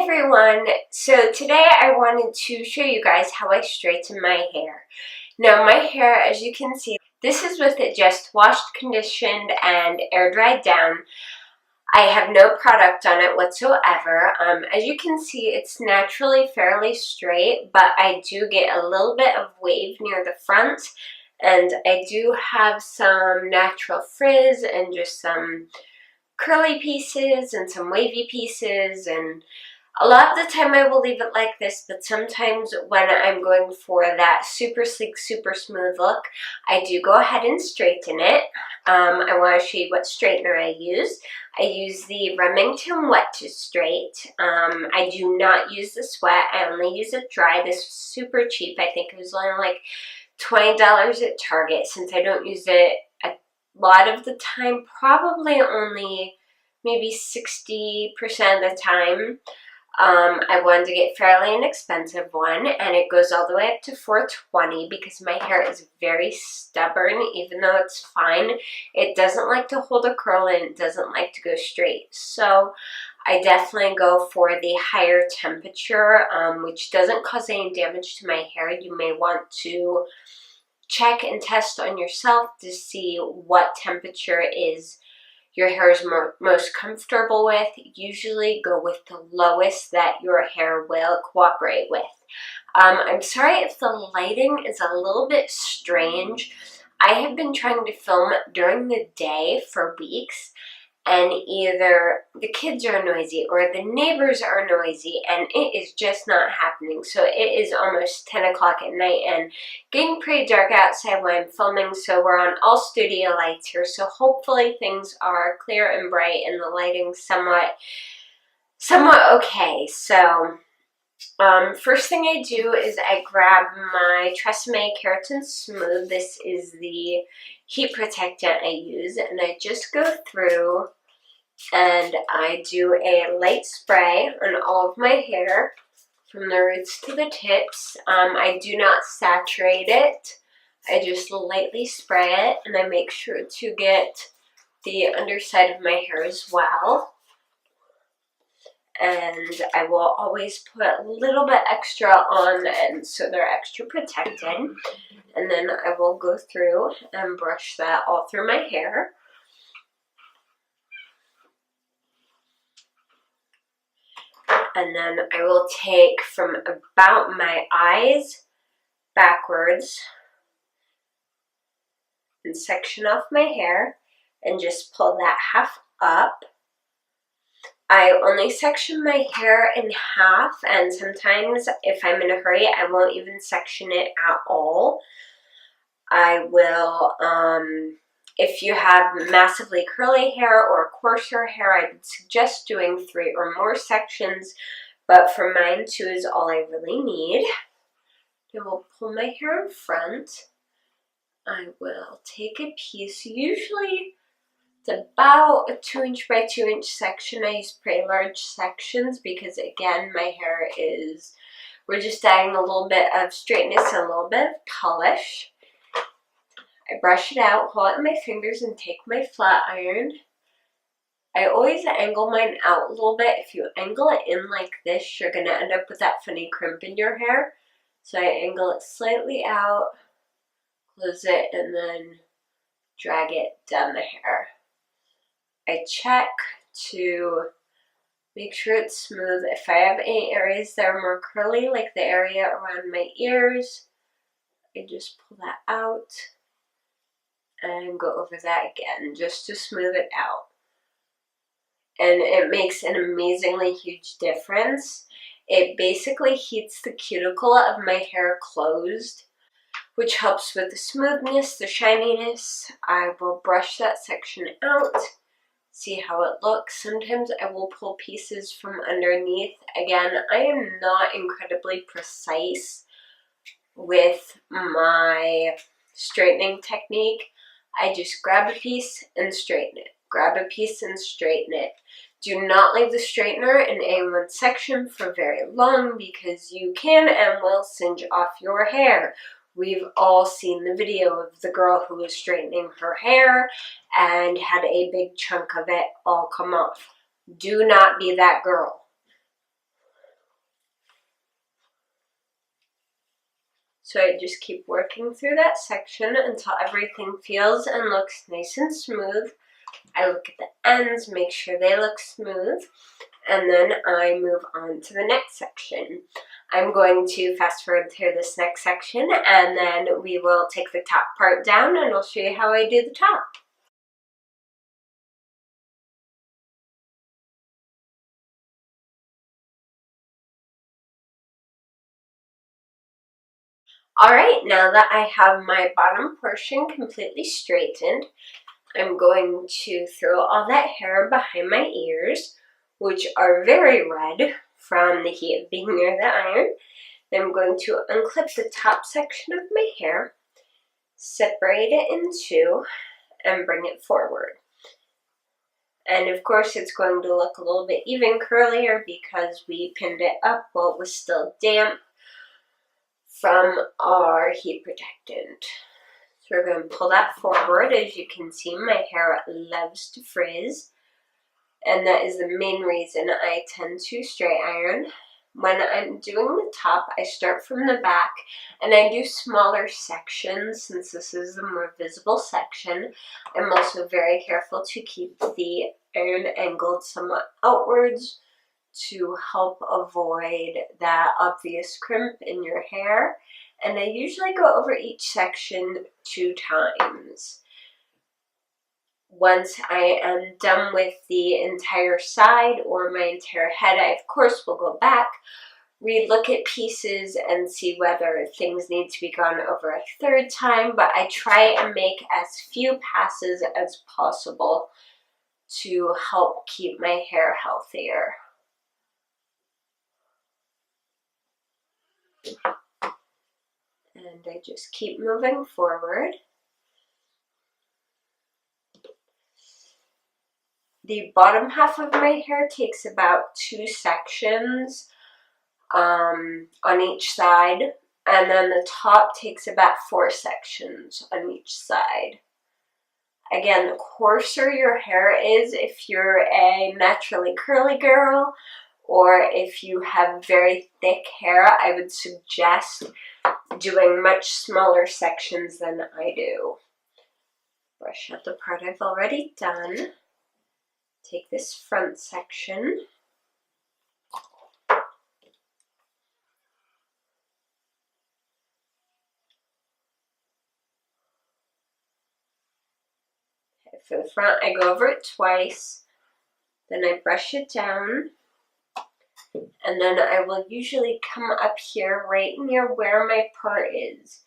everyone, so today I wanted to show you guys how I straighten my hair. Now my hair, as you can see, this is with it just washed, conditioned, and air dried down. I have no product on it whatsoever. As you can see, it's naturally fairly straight, but I do get a little bit of wave near the front, and I do have some natural frizz and just some curly pieces and some wavy pieces, and a lot of the time I will leave it like this, but sometimes when I'm going for that super sleek, super smooth look, I do go ahead and straighten it. I want to show you what straightener I use. I use the Remington Wet to Straight. I do not use the Sweat. I only use it dry. This was super cheap. I think it was only like $20 at Target, since I don't use it a lot of the time, probably only maybe 60% of the time. I wanted to get fairly inexpensive one, and it goes all the way up to $4.20 because my hair is very stubborn. Even though it's fine, it doesn't like to hold a curl and it doesn't like to go straight. So I definitely go for the higher temperature, which doesn't cause any damage to my hair. You may want to check and test on yourself to see what temperature is your hair is most comfortable with. Usually go with the lowest that your hair will cooperate with. I'm sorry if the lighting is a little bit strange. I have been trying to film during the day for weeks, and either the kids are noisy or the neighbors are noisy, and it is just not happening. So it is almost 10 o'clock at night and getting pretty dark outside when I'm filming, so we're on all studio lights here. So hopefully things are clear and bright and the lighting's somewhat okay. So first thing I do is I grab my Tresemme Keratin Smooth. This is the heat protectant I use, and I just go through and I do a light spray on all of my hair from the roots to the tips. I do not saturate it. I just lightly spray it, and I make sure to get the underside of my hair as well. And I will always put a little bit extra on the end so they're extra protected. And then I will go through and brush that all through my hair. And then I will take from about my eyes backwards and section off my hair and just pull that half up. I only section my hair in half, and sometimes if I'm in a hurry, I won't even section it at all. I will, if you have massively curly hair or coarser hair, I would suggest doing 3 or more sections, but for mine 2 is all I really need. I will pull my hair in front. I will take a piece, usually it's about a 2" by 2" section. I use pretty large sections because, again, my hair is, we're just adding a little bit of straightness and a little bit of polish. I brush it out, hold it in my fingers, and take my flat iron. I always angle mine out a little bit. If you angle it in like this, you're going to end up with that funny crimp in your hair. So I angle it slightly out, close it, and then drag it down the hair. I check to make sure it's smooth. If I have any areas that are more curly, like the area around my ears, I just pull that out and go over that again just to smooth it out. And it makes an amazingly huge difference. It basically heats the cuticle of my hair closed, which helps with the smoothness, the shininess. I will brush that section out, see how it looks. Sometimes I will pull pieces from underneath. Again, I am not incredibly precise with my straightening technique. I just grab a piece and straighten it. Grab a piece and straighten it. Do not leave the straightener in any one section for very long because you can and will singe off your hair. We've all seen the video of the girl who was straightening her hair and had a big chunk of it all come off. Do not be that girl. So I just keep working through that section until everything feels and looks nice and smooth. I look at the ends, make sure they look smooth, and then I move on to the next section. I'm going to fast forward through this next section, and then we will take the top part down and I'll show you how I do the top. Alright, now that I have my bottom portion completely straightened, I'm going to throw all that hair behind my ears, which are very red from the heat of being near the iron. Then I'm going to unclip the top section of my hair, separate it in two, and bring it forward. And of course it's going to look a little bit even curlier because we pinned it up while it was still damp from our heat protectant. So we're going to pull that forward. As you can see, my hair loves to frizz, and that is the main reason I tend to straight iron. When I'm doing the top, I start from the back and I do smaller sections since this is the more visible section. I'm also very careful to keep the iron angled somewhat outwards to help avoid that obvious crimp in your hair. And I usually go over each section 2 times. Once I am done with the entire side or my entire head, I of course will go back, re-look at pieces and see whether things need to be gone over a 3rd time, but I try and make as few passes as possible to help keep my hair healthier. And I just keep moving forward. The bottom half of my hair takes about 2 sections on each side, and then the top takes about 4 sections on each side. Again, the coarser your hair is, if you're a naturally curly girl, or if you have very thick hair, I would suggest doing much smaller sections than I do. Brush out the part I've already done. Take this front section. For the front, I go over it twice, then I brush it down, and then I will usually come up here right near where my part is.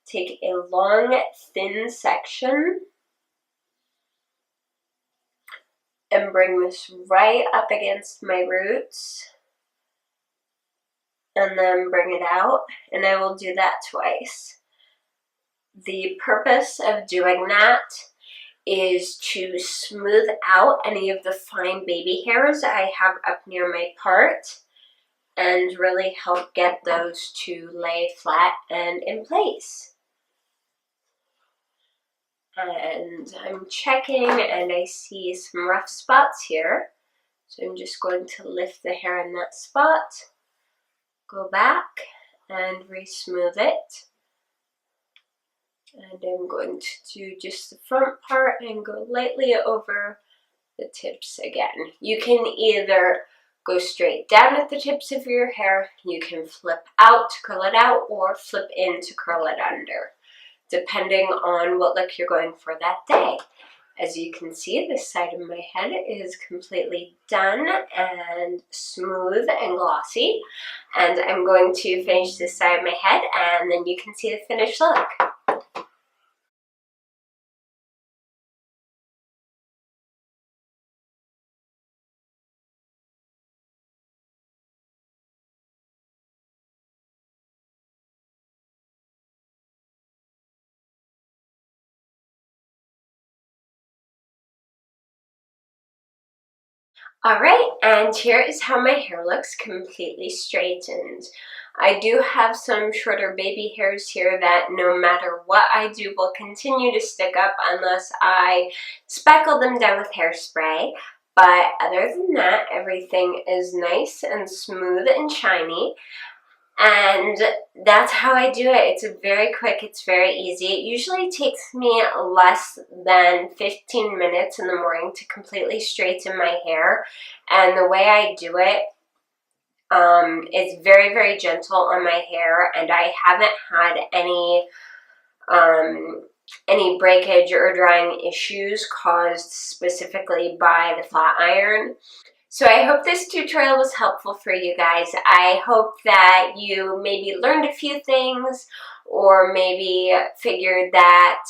Take a long, thin section and bring this right up against my roots, and then bring it out, and I will do that twice. The purpose of doing that is to smooth out any of the fine baby hairs I have up near my part and really help get those to lay flat and in place. And I'm checking and I see some rough spots here, so I'm just going to lift the hair in that spot, go back and re-smooth it. And I'm going to do just the front part and go lightly over the tips again. You can either go straight down at the tips of your hair, you can flip out to curl it out, or flip in to curl it under, depending on what look you're going for that day. As you can see, this side of my head is completely done and smooth and glossy. And I'm going to finish this side of my head and then you can see the finished look. Alright, and here is how my hair looks completely straightened. I do have some shorter baby hairs here that no matter what I do will continue to stick up unless I speckle them down with hairspray. But other than that, everything is nice and smooth and shiny. And that's how I do it. It's very quick, it's very easy. It usually takes me less than 15 minutes in the morning to completely straighten my hair. And the way I do it is very, very gentle on my hair, and I haven't had any breakage or drying issues caused specifically by the flat iron. So I hope this tutorial was helpful for you guys. I hope that you maybe learned a few things, or maybe figured that,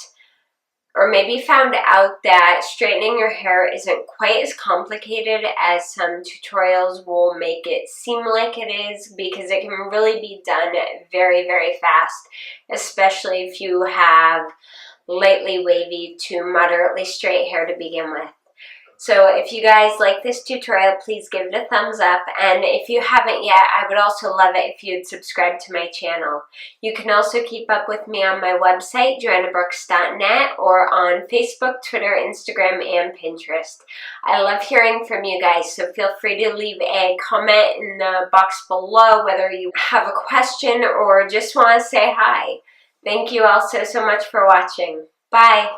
or maybe found out that straightening your hair isn't quite as complicated as some tutorials will make it seem like it is, because it can really be done very, very fast, especially if you have lightly wavy to moderately straight hair to begin with. So if you guys like this tutorial, please give it a thumbs up, and if you haven't yet, I would also love it if you'd subscribe to my channel. You can also keep up with me on my website, joannabrooks.net, or on Facebook, Twitter, Instagram, and Pinterest. I love hearing from you guys, so feel free to leave a comment in the box below, whether you have a question or just want to say hi. Thank you all so much for watching. Bye!